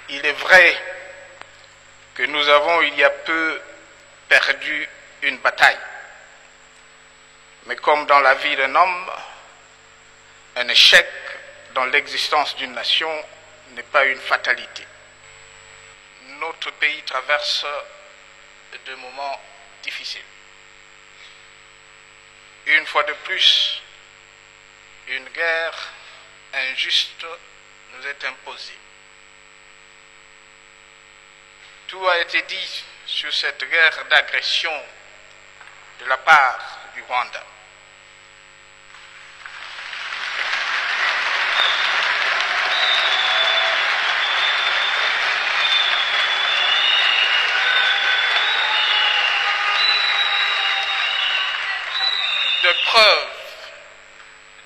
Il est vrai que nous avons il y a peu perdu une bataille. Mais comme dans la vie d'un homme, un échec dans l'existence d'une nation n'est pas une fatalité. Notre pays traverse de moments difficiles. Une fois de plus, une guerre injuste nous est imposée. Tout a été dit sur cette guerre d'agression de la part du Rwanda.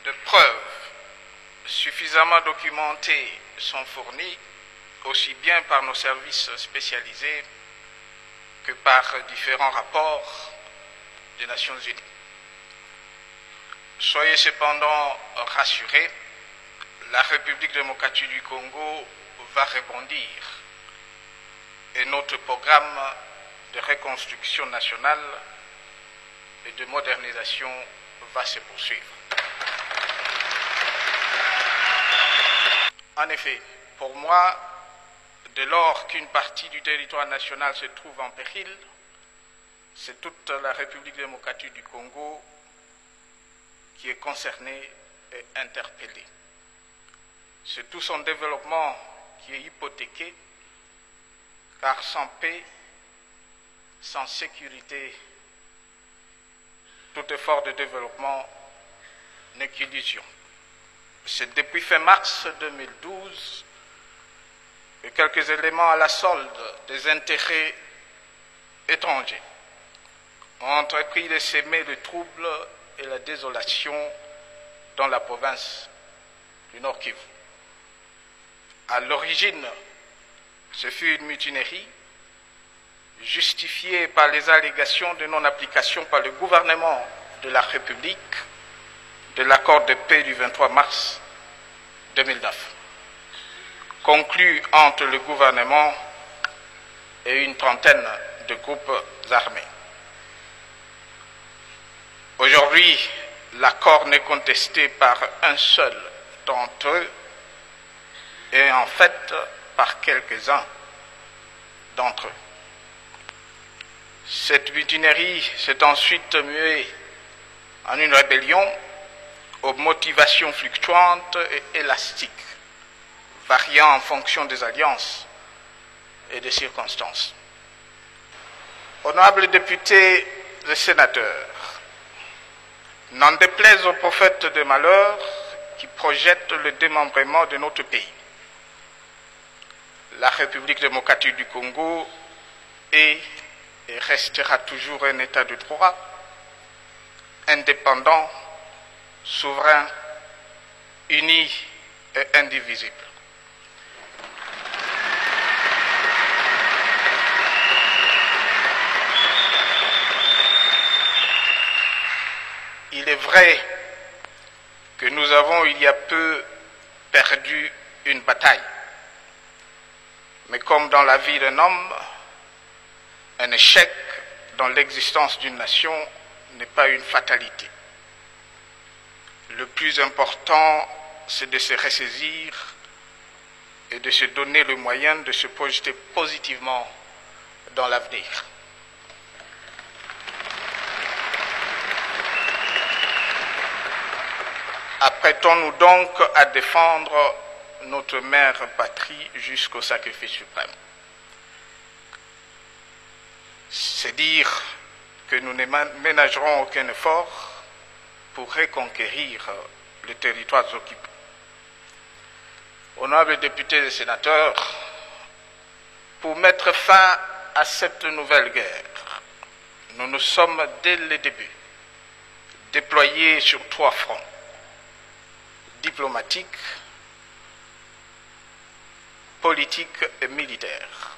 De preuves suffisamment documentées sont fournies aussi bien par nos services spécialisés que par différents rapports des Nations Unies. Soyez cependant rassurés, la République démocratique du Congo va rebondir et notre programme de reconstruction nationale et de modernisation va se poursuivre. En effet, pour moi, dès lors qu'une partie du territoire national se trouve en péril, c'est toute la République démocratique du Congo qui est concernée et interpellée. C'est tout son développement qui est hypothéqué, car sans paix, sans sécurité, tout effort de développement n'est qu'illusion. C'est depuis fin mars 2012 que quelques éléments à la solde des intérêts étrangers ont entrepris de semer le trouble et la désolation dans la province du Nord Kivu. À l'origine, ce fut une mutinerie justifiée par les allégations de non-application par le gouvernement de la République de l'accord de paix du 23 mars 2009, conclu entre le gouvernement et une trentaine de groupes armés. Aujourd'hui, l'accord n'est contesté par un seul d'entre eux et en fait par quelques-uns d'entre eux. Cette mutinerie s'est ensuite muée en une rébellion aux motivations fluctuantes et élastiques, variant en fonction des alliances et des circonstances. Honorables députés et sénateurs, n'en déplaise aux prophètes de malheur qui projettent le démembrement de notre pays, la République démocratique du Congo est et restera toujours un État de droit, indépendant, souverain, uni et indivisible. Il est vrai que nous avons il y a peu perdu une bataille, mais comme dans la vie d'un homme, un échec dans l'existence d'une nation n'est pas une fatalité. Le plus important, c'est de se ressaisir et de se donner le moyen de se projeter positivement dans l'avenir. Apprêtons-nous donc à défendre notre mère patrie jusqu'au sacrifice suprême. C'est dire que nous ne ménagerons aucun effort pour reconquérir les territoires occupés. Honorables députés et sénateurs, pour mettre fin à cette nouvelle guerre, nous nous sommes dès le début déployés sur 3 fronts: diplomatique, politique et militaire.